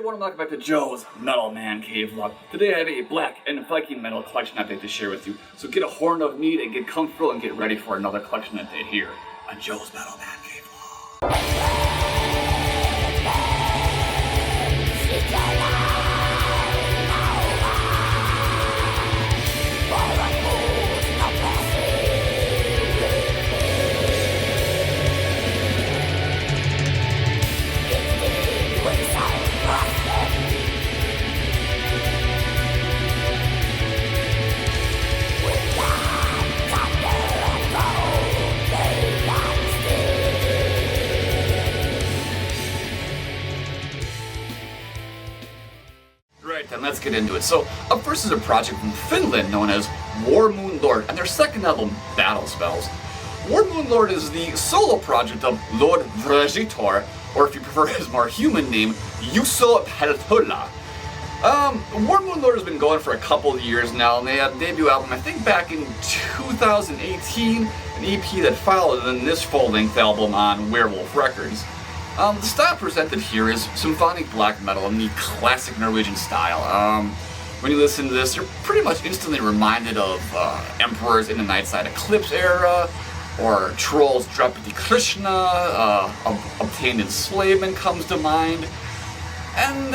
everyone, welcome back to Joe's Metal Mancave vlog. Today I have a black and Viking metal collection update to share with you. So get a horn of mead and get comfortable and get ready for another collection update here on Joe's Metal Mancave vlog. Right, then let's get into it. So, up first is a project from Finland known as Warmoon Lord, and their second album, Battle Spells. Warmoon Lord is the solo project of Lord Vrjitor, or if you prefer his more human name, Juuso Peltola. Warmoon Lord has been going for a couple of years now, and they had a debut album, I think back in 2018, an EP that followed, and then this full-length album on Werewolf Records. The style presented here is symphonic black metal in the classic Norwegian style. When you listen to this, you're pretty much instantly reminded of Emperors in the Nightside Eclipse era, or Trolls Drapati Krishna, Obtained Enslavement comes to mind. And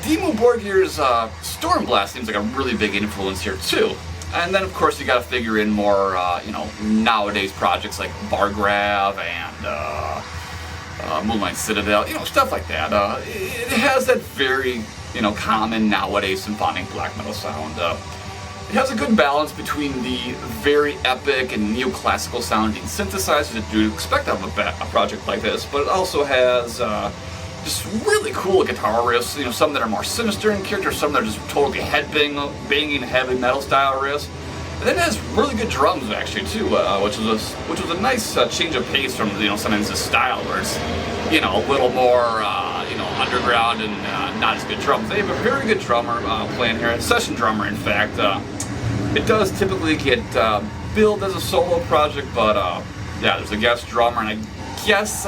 Dimmu Borgir's Stormblast seems like a really big influence here too. And then of course you gotta figure in more, nowadays projects like Bargrav and Moonlight Citadel, stuff like that. It has that very, common nowadays symphonic black metal sound. It has a good balance between the very epic and neoclassical sounding synthesizers that you'd expect out of a project like this, but it also has just really cool guitar riffs, some that are more sinister in character, some that are just totally head-banging heavy metal style riffs. And then it has really good drums actually too, which was a nice change of pace from sometimes this style where it's a little more underground and not as good drums. They have a very good drummer playing here, a session drummer in fact. It does typically get billed as a solo project, but yeah, there's a guest drummer, and I guess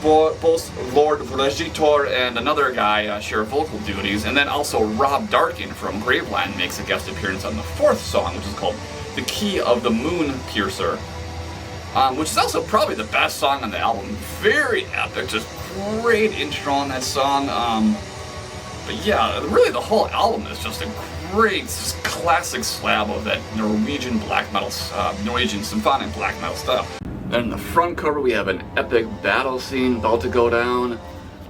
both Lord Vrjitor and another guy share vocal duties, and then also Rob Darkin from Graveland makes a guest appearance on the fourth song, which is called The Key of the Moon Piercer, which is also probably the best song on the album. Very epic, just great intro on that song. But yeah, really the whole album is just a great, just classic slab of that Norwegian black metal, Norwegian symphonic black metal stuff. Then in the front cover we have an epic battle scene about to go down.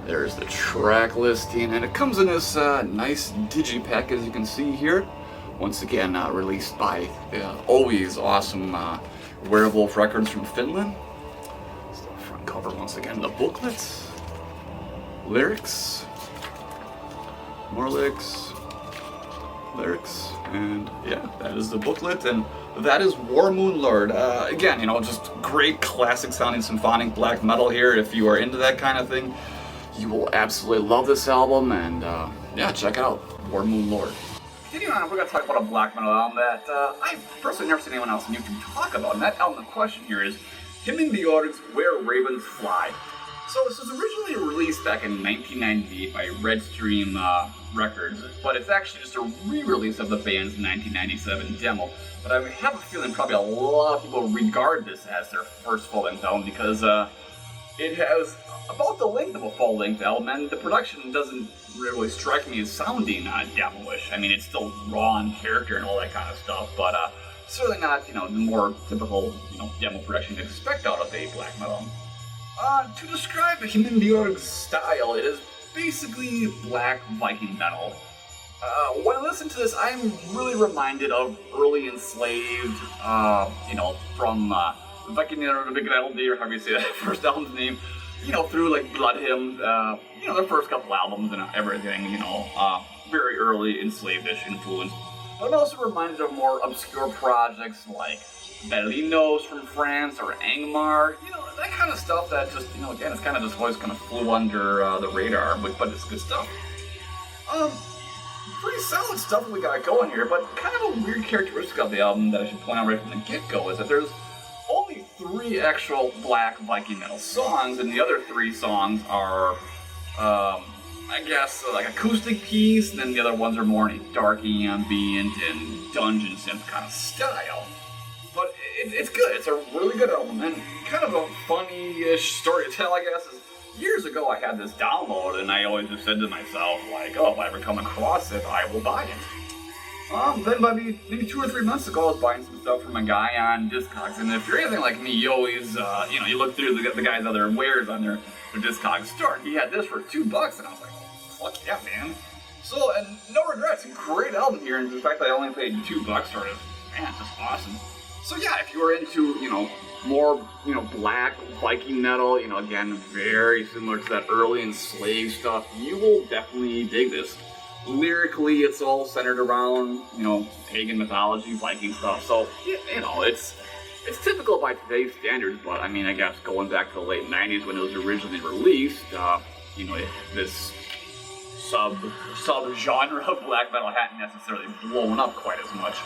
There's the track listing, and it comes in this nice digipack as you can see here. Once again released by the always awesome Werewolf Records from Finland. So the front cover once again, the booklets, lyrics, more lyrics, and yeah, that is the booklet, and that is Warmoon Lord. Again, just great classic sounding symphonic black metal here. If you are into that kind of thing, you will absolutely love this album, and yeah, check it out, Warmoon Lord. Continuing on, we're going to talk about a black metal album that I've personally never seen anyone else on YouTube talk about, and that album in question here is Himinbjorg's Where Ravens Fly. So this was originally released back in 1998 by Redstream Records, but it's actually just a re-release of the band's 1997 demo. But I have a feeling probably a lot of people regard this as their first full-length album because it has about the length of a full-length album, and the production doesn't really strike me as sounding demo-ish. I mean, it's still raw in character and all that kind of stuff, but certainly not, the more typical, demo production you'd expect out of a black metal album. To describe Himinbjorg's style, it is basically black Viking metal. When I listen to this, I'm really reminded of early Enslaved, from Viking or the Big Elder, or however you say that first album's name, through like Blood Hymn, their first couple albums and everything, very early Enslaved-ish influence. But I'm also reminded of more obscure projects like Belinos from France or Angmar, that kind of stuff that just, again, it's kind of just always kind of flew under the radar, but it's good stuff. Pretty solid stuff that we got going here, but kind of a weird characteristic of the album that I should point out right from the get-go is that there's only 3 actual black Viking metal songs, and the other 3 songs are I guess, like acoustic piece, and then the other ones are more in a dark ambient and dungeon synth kind of style. But it's good. It's a really good album, and kind of a funny-ish story to tell, I guess, is years ago I had this download, and I always just said to myself, like, oh, if I ever come across it, I will buy it. Then maybe 2 or 3 months ago, I was buying some stuff from a guy on Discogs, and if you're anything like me, you always, you look through the guy's other wares on their Discogs store, and he had this for $2, and I was like, fuck yeah, man. So, and no regrets, great album here, and the fact that I only paid $2 for it, man, it's just awesome. So yeah, if you were into, more, black Viking metal, again, very similar to that early enslaved stuff, you will definitely dig this. Lyrically, it's all centered around, pagan mythology, Viking stuff, so, it's typical by today's standards, but I mean, I guess going back to the late 90s when it was originally released, this sub-genre of black metal hadn't necessarily blown up quite as much.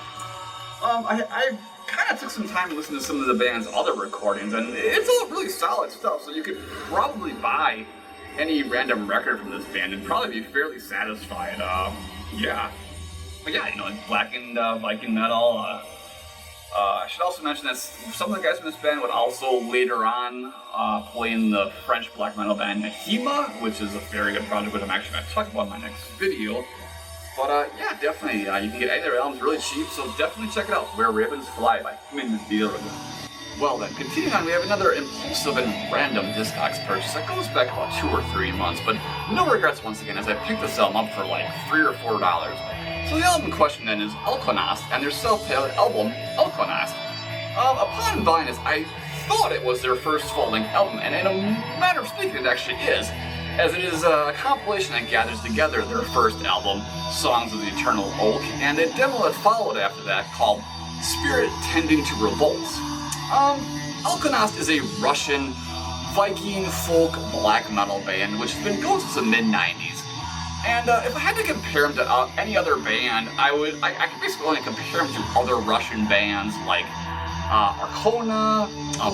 I kind of took some time to listen to some of the band's other recordings, and it's all really solid stuff, so you could probably buy any random record from this band and probably be fairly satisfied. Yeah. But yeah, it's Blackened Viking metal. I should also mention that some of the guys from this band would also later on play in the French black metal band Nahima, which is a very good project, which I'm actually going to talk about in my next video. But yeah, definitely, you can get any of their albums really cheap, so definitely check it out, Where Ravens Fly by Himinbjorg. Well then, continuing on, we have another impulsive and random Discogs purchase that goes back about 2 or 3 months, but no regrets once again, as I picked this album up for like $3 or $4. So the album in question then is Alkonost, and their self-titled album, Alkonost. Upon buying this, I thought it was their first full-length album, and in a matter of speaking, it actually is, as it is a compilation that gathers together their first album, Songs of the Eternal Oak, and a demo that followed after that called Spirit Tending to Revolt. Alkonost is a Russian Viking folk black metal band which has been going since the mid-90s. And if I had to compare them to any other band, I could basically only compare them to other Russian bands like Alknonost,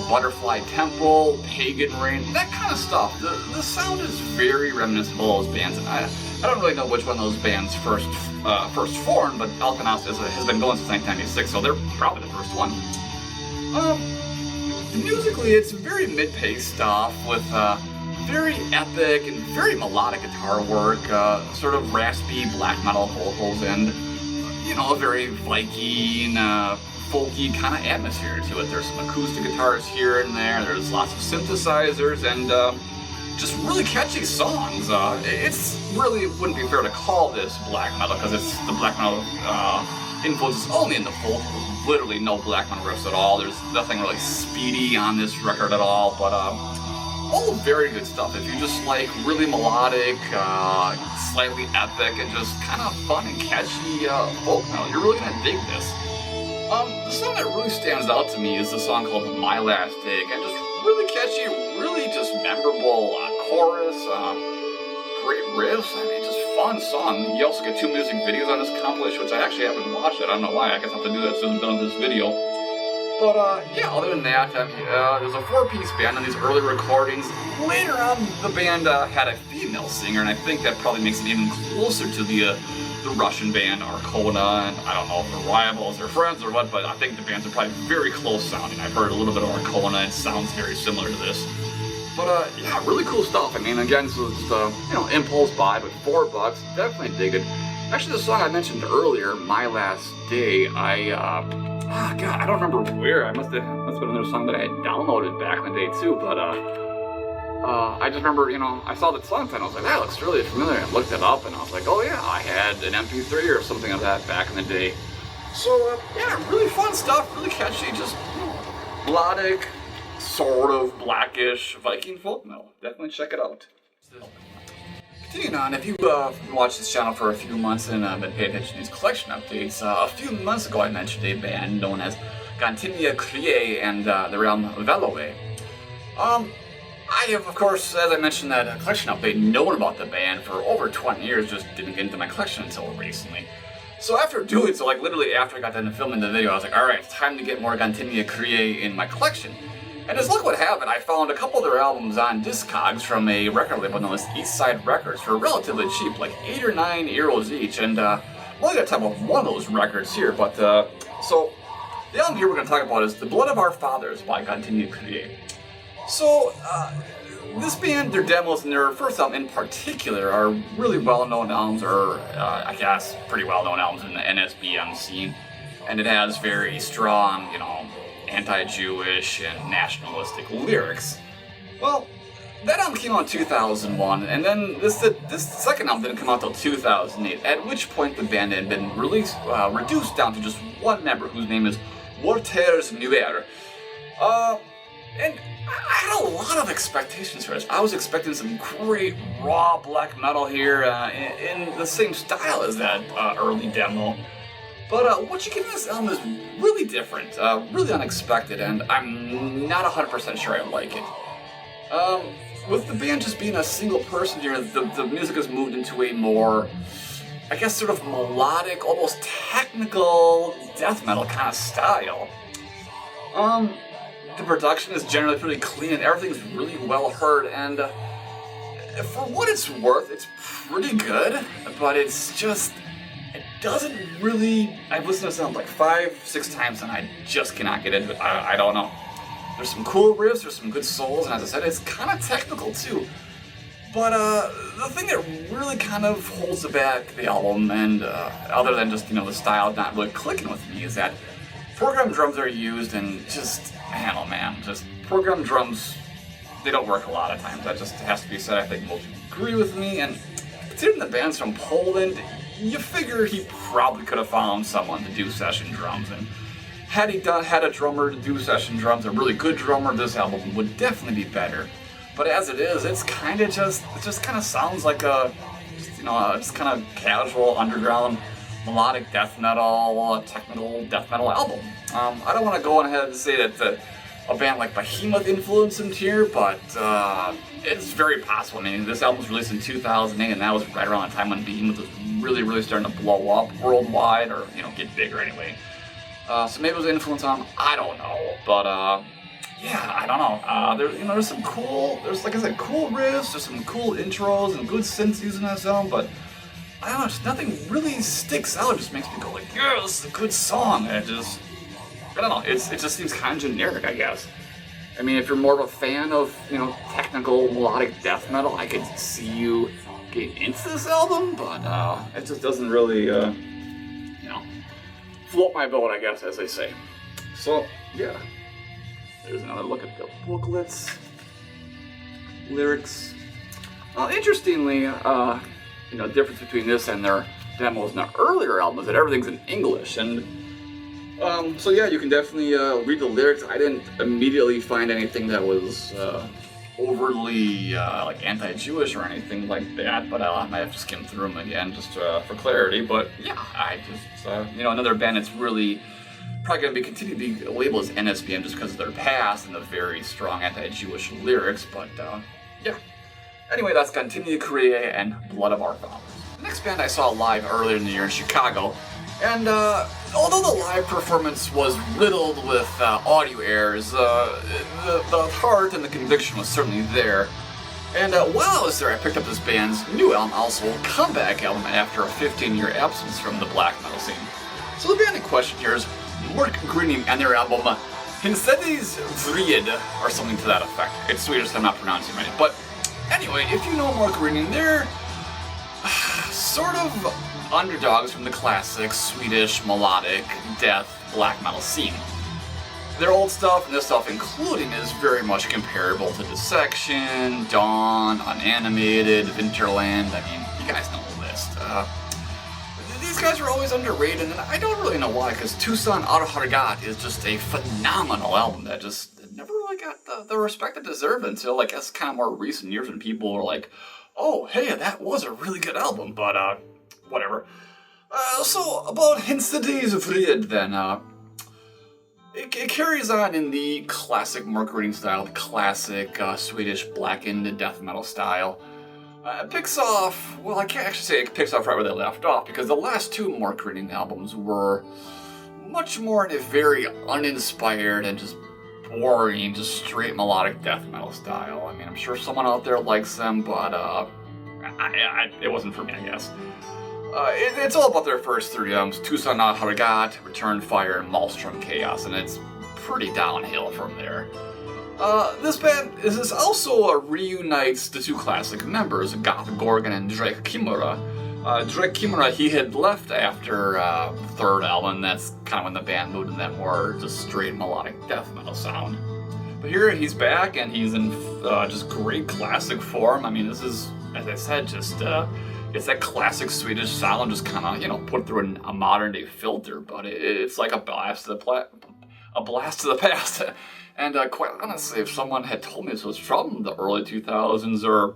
Butterfly Temple, Pagan Rain, that kind of stuff. The sound is very reminiscent of all those bands, and I don't really know which one of those bands first formed, but Alknonost has been going since 1996, so they're probably the first one. Musically, it's very mid-paced stuff with very epic and very melodic guitar work, sort of raspy black metal vocals, and a very Viking, folky kind of atmosphere to it. There's some acoustic guitars here and there. There's lots of synthesizers and just really catchy songs. It's really wouldn't be fair to call this black metal because it's the black metal influence is only in the vocals. Literally no black metal riffs at all. There's nothing really speedy on this record at all, but all very good stuff. If you just like really melodic, slightly epic, and just kind of fun and catchy folk metal, you're really gonna dig this. The song that really stands out to me is the song called My Last Dig, and just really catchy, really just memorable chorus, great riffs, I mean, just fun song. You also get 2 music videos on this compilation, which I actually haven't watched. I don't know why, I guess I'll have to do that as soon as I'm done with this video. But yeah, other than that, I mean, there's a 4-piece band on these early recordings. Later on, the band had a female singer, and I think that probably makes it even closer to the Russian band Alknonost, and I don't know if they're rivals or friends or what, but I think the bands are probably very close sounding. I've heard a little bit of Alknonost, and it sounds very similar to this. But yeah, really cool stuff. I mean, again, so just impulse buy, but $4, definitely dig it. Actually, the song I mentioned earlier, My Last Day, God, I don't remember where. I must have been another song that I had downloaded back in the day too, but I just remember, I saw the song title, and I was like, that looks really familiar. I looked it up, and I was like, oh yeah, I had an MP3 or something of that back in the day. So, yeah, really fun stuff, really catchy, just melodic, sort of blackish Viking folk metal. Definitely check it out. Continuing on, if you've watched this channel for a few months and been paying attention to these collection updates, a few months ago I mentioned a band known as Gontyna Kry and their album Veloe. I have, of course, as I mentioned that collection update, known about the band for over 20 years, just didn't get into my collection until recently. So after doing so, like literally after I got done filming the video, I was like, alright, it's time to get more Gontyna Kry in my collection. And as luck would have it, I found a couple of their albums on Discogs from a record label known as Eastside Records for relatively cheap, like 8 or 9 euros each. And I'm only going to talk about one of those records here, but so the album here we're going to talk about is The Blood of Our Fathers by Gontyna Kry. So, this band, their demos and their first album in particular are really well-known albums, or I guess pretty well-known albums in the NSBM scene. And it has very strong, anti-Jewish and nationalistic lyrics. Well, that album came out in 2001, and then this second album didn't come out until 2008, at which point the band had been reduced down to just one member, whose name is Walters Nuer. And I had a lot of expectations for this. I was expecting some great raw black metal here in the same style as that early demo. But what you get in this album is really different, really unexpected, and I'm not 100% sure I like it. With the band just being a single person here, the music has moved into a more, I guess, sort of melodic, almost technical death metal kind of style. The production is generally pretty clean and everything's really well heard, and for what it's worth, it's pretty good, but it's just, it doesn't really, I've listened to this album like 5-6 times and I just cannot get into it. I don't know. There's some cool riffs, there's some good souls, and as I said, it's kind of technical too. But the thing that really kind of holds back the album, and other than just, the style not really clicking with me, is that program drums are used, and just, I don't know, man, just program drums, they don't work a lot of times. That just has to be said. I think most people agree with me, and considering the band's from Poland, you figure he probably could have found someone to do session drums, and had he had a drummer to do session drums, a really good drummer, this album would definitely be better. But as it is, it's kind of it just kind of sounds like a, just kind of casual underground melodic death metal, technical death metal album. I don't want to go on ahead and say that a band like Behemoth influenced him here, but it's very possible. I mean, this album was released in 2008, and that was right around the time when Behemoth was really, really starting to blow up worldwide, or get bigger anyway. So maybe it was an influence on him. I don't know, but yeah, I don't know. There's some cool, like I said, cool riffs. There's some cool intros and good synths using that album, but I don't know, just nothing really sticks out. It just makes me go like, yeah, this is a good song. And I don't know, it just seems kind of generic, I guess. I mean, if you're more of a fan of, technical melodic death metal, I could see you getting into this album, but it just doesn't really, float my boat, I guess, as they say. So, yeah. There's another look at the booklets, lyrics. Interestingly, the difference between this and their demos and their earlier albums is that everything's in English, and so yeah, you can definitely read the lyrics. I didn't immediately find anything that was overly like anti-Jewish or anything like that, but I might have to skim through them again just for clarity. But yeah, I just another band that's really probably going to continue to be labeled as NSBM just because of their past and the very strong anti-Jewish lyrics. But yeah. Anyway, that's Gontyna Kry and Blood of Our Fathers. The next band I saw live earlier in the year in Chicago, and although the live performance was riddled with audio errors, the heart and the conviction was certainly there. And while I was there, I picked up this band's new album, also a comeback album after a 15-year absence from the black metal scene. So the band in question here is Mork Gryning and their album Himinbjorg or something to that effect. It's Swedish, so I'm not pronouncing it right. But anyway, if you know Mork Gryning, they're sort of underdogs from the classic Swedish melodic death black metal scene. Their old stuff and this stuff including is very much comparable to Dissection, Dawn, Unanimated, Winterland. I mean, you guys know the list. These guys are always underrated, and I don't really know why, because Tucson Arhargat is just a phenomenal album that just never really got the respect it deserved until, I guess, kind of more recent years when people were like, oh, hey, that was a really good album, but, whatever. So, about Himinbjorg then, it carries on in the classic Mork Gryning style, the classic Swedish Blackened death metal style. It picks off, well, I can't actually say it picks off right where they left off, because the last two Mork Gryning albums were much more in a very uninspired and just boring, just straight melodic death metal style. I mean, I'm sure someone out there likes them, but it wasn't for me, I guess. It's all about their first 3 albums: Tucson Hargat, Return Fire, and Maelstrom Chaos, and it's pretty downhill from there. This band is also reunites the 2 classic members, Goth Gorgon and Drake Kimura. Drake Kimura, he had left after the 3rd album, and that's kind of when the band moved in that more just straight melodic death metal sound. But here he's back, and he's in just great classic form. I mean, this is, as I said, just it's that classic Swedish sound, just kind of, you know, put through a modern day filter, but it's like a blast to the past. And quite honestly, if someone had told me this was from the early 2000s or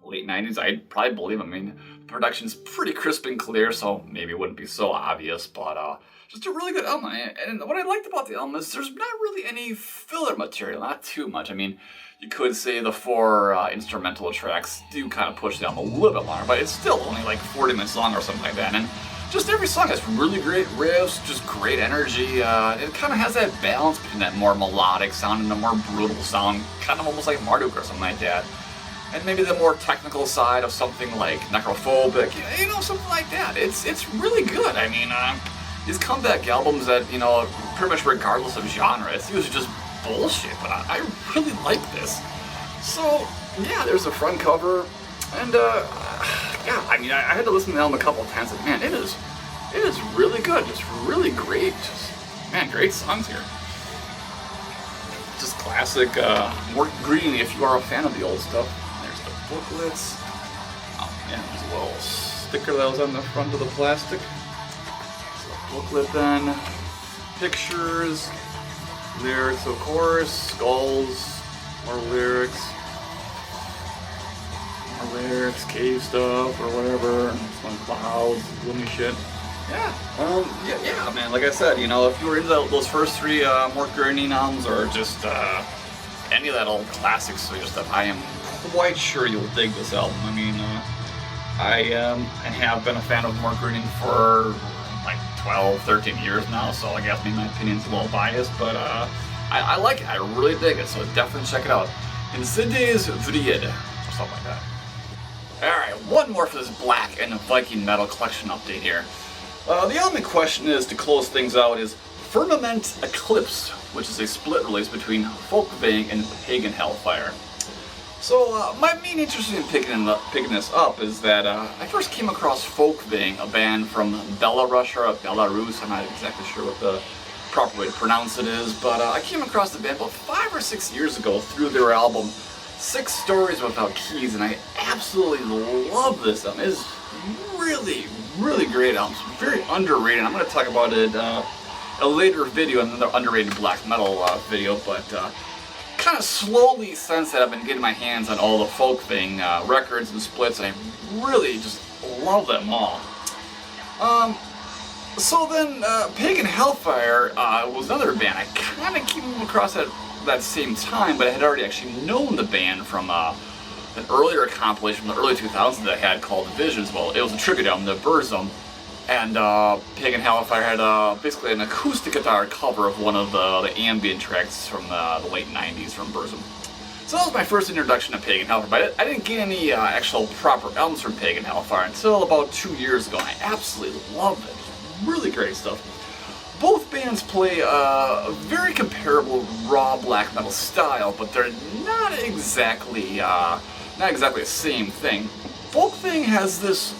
late 90s, I'd probably believe them. I mean, the production's pretty crisp and clear, so maybe it wouldn't be so obvious, but just a really good album. And what I liked about the album is there's not really any filler material, not too much. I mean, you could say the 4 instrumental tracks do kind of push the album a little bit longer, but it's still only like 40 minutes long or something like that. And just every song has really great riffs, just great energy. It kind of has that balance between that more melodic sound and the more brutal sound, kind of almost like Marduk or something like that. And maybe the more technical side of something like Necrophobic, you know, something like that. It's really good. I mean, these comeback albums that, you know, pretty much regardless of genre, it's usually just bullshit, but I really like this. So, yeah, there's a front cover, and yeah, I mean, I had to listen to the album a couple of times, and man, it is really good, just really great, man, great songs here. Just classic Mork Gryning, if you are a fan of the old stuff. There's the booklets. Oh man, there's a little sticker that was on the front of the plastic. So the booklet then, pictures, lyrics of course, skulls, more lyrics, cave stuff or whatever, some clouds, gloomy shit. Yeah, man, like I said, you know, if you were into those first 3 Mork Gryning albums or just any of that old classic Swedish stuff, I am quite sure you'll dig this album. I mean, I have been a fan of Mork Gryning for like 12, 13 years now, so I guess maybe my opinion's a little biased, but I like it. I really dig it, so definitely check it out. Insidious Vried, or something like that. Alright, one more for this Black and Viking metal collection update here. The album in question is, to close things out, is Firmament Eclipse, which is a split release between Folkvang and Pagan Hellfire. So, my main interest in picking this up is that I first came across Folkvang, a band from Belarus or Belarus. I'm not exactly sure what the proper way to pronounce it is, but I came across the band about 5 or 6 years ago through their album 6 Stories Without Keys, and I absolutely love this album. It's really, really great album. It's very underrated. I'm going to talk about it in a later video, another underrated black metal video, but kind of slowly since that I've been getting my hands on all the Folkvang records and splits, and I really just love them all. So then, Pagan Hellfire was another band. I kind of came across at that same time, but I had already actually known the band from an earlier compilation from the early 2000s that I had called Visions. Well, it was a tribute album to Burzum, and Pagan Hellfire had basically an acoustic guitar cover of one of the ambient tracks from the late 90s from Burzum. So that was my first introduction to Pagan Hellfire, but I didn't get any actual proper albums from Pagan Hellfire until about 2 years ago, and I absolutely loved it. Really great stuff. Both bands play a very comparable raw black metal style, but they're not exactly the same thing. Folkvang has this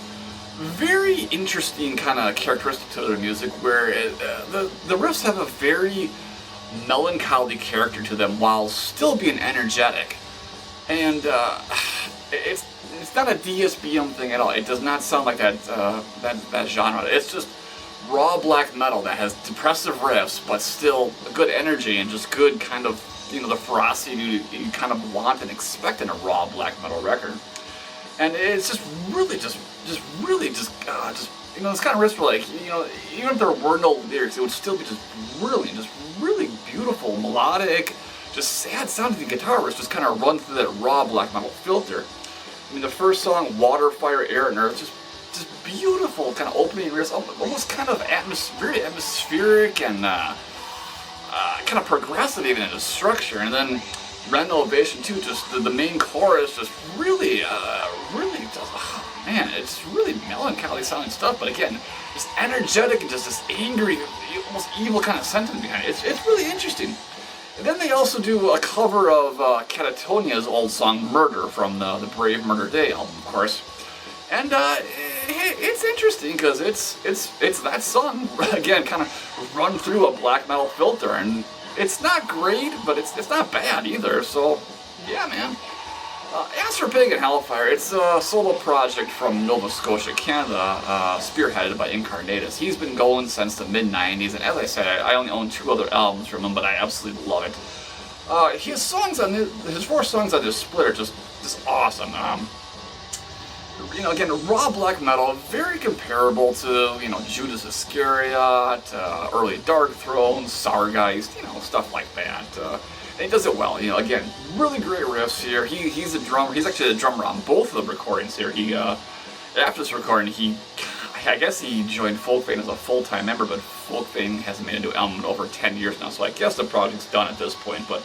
very interesting kind of characteristic to their music, where the riffs have a very melancholy character to them while still being energetic, and it's not a DSBM thing at all. It does not sound like that genre. It's just raw black metal that has depressive riffs, but still good energy and just good kind of, you know, the ferocity you kind of want and expect in a raw black metal record. And it's just really, you know, this kind of riffs were like, you know, even if there were no lyrics, it would still be just brilliant, just really beautiful, melodic, just sad sounding guitar riffs just kind of run through that raw black metal filter. I mean, the first song, Water, Fire, Air, and Earth, just beautiful kind of opening riffs, almost kind of very atmospheric, and kind of progressive even in its structure, and then Renovation too. Just the main chorus just really does. Oh, man, it's really melancholy sounding stuff, but again, just energetic and just this angry, almost evil kind of sentiment behind it. It's really interesting. And then they also do a cover of Catatonia's old song "Murder" from the Brave Murder Day album, of course. And it's interesting because it's that song again, kind of run through a black metal filter, and it's not great, but it's not bad either. So yeah, man. As for Pagan Hellfire, it's a solo project from Nova Scotia, Canada, spearheaded by Incarnatus. He's been going since the mid-90s, and as I said, I only own 2 other albums from him, but I absolutely love it. His 4 songs on this split are just awesome. You know, again, raw black metal, very comparable to, you know, Judas Iscariot, early Dark Throne, Sargeist, you know, stuff like that. And he does it well, you know, again, really great riffs here. He's a drummer, he's actually a drummer on both of the recordings here. After this recording, I guess he joined Folkvang as a full-time member, but Folkvang hasn't made a new album in over 10 years now, so I guess the project's done at this point, but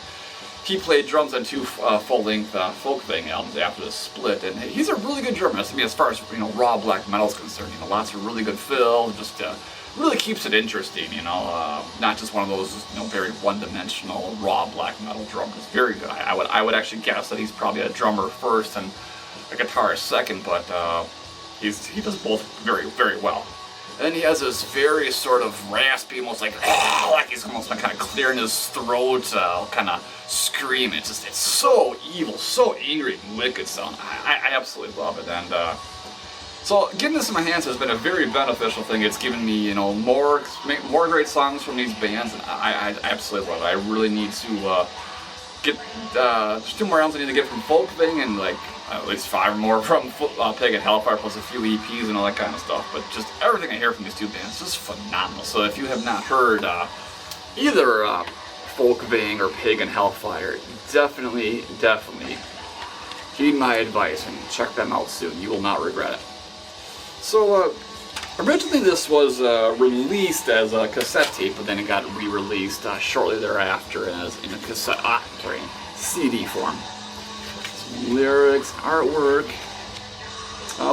he played drums on 2 full-length Folkvang albums after the split, and he's a really good drummer. I mean, as far as, you know, raw black metal is concerned, you know, lots of really good fill, just really keeps it interesting, you know, not just one of those, you know, very one-dimensional raw black metal drummers. Very good. I would actually guess that he's probably a drummer first and a guitarist second, but he does both very, very well. And then he has this very sort of raspy, almost like he's almost kind of clearing his throat, kind of scream. It's so evil, so angry and wicked sound. I absolutely love it. And so getting this in my hands has been a very beneficial thing. It's given me, you know, more great songs from these bands, and I absolutely love it. I really need to get there's 2 more albums I need to get from Folkvang, and like at least 5 more from Pagan Hellfire, plus a few EPs and all that kind of stuff. But just everything I hear from these 2 bands is just phenomenal. So if you have not heard either Folkvang or Pagan Hellfire, definitely heed my advice and check them out soon. You will not regret it. So originally this was released as a cassette tape, but then it got re-released shortly thereafter as in a CD form. Lyrics, artwork.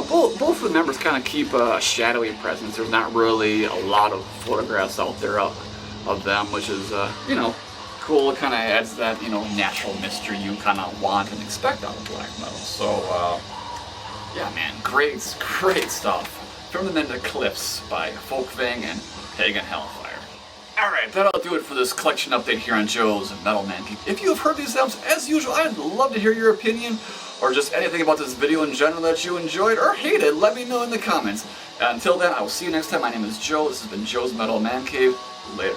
Both of the members kind of keep a shadowy presence. There's not really a lot of photographs out there of them, which is, you know, cool. It kind of adds that, you know, natural mystery you kind of want and expect out of black metal. So, yeah, man, great stuff. From the Men to Cliffs by Folkvang and Pagan Hellfire. Alright, that'll do it for this collection update here on Joe's Metal Mancave. If you have heard these albums, as usual, I'd love to hear your opinion, or just anything about this video in general that you enjoyed or hated. Let me know in the comments. Until then, I will see you next time. My name is Joe. This has been Joe's Metal Mancave. Later.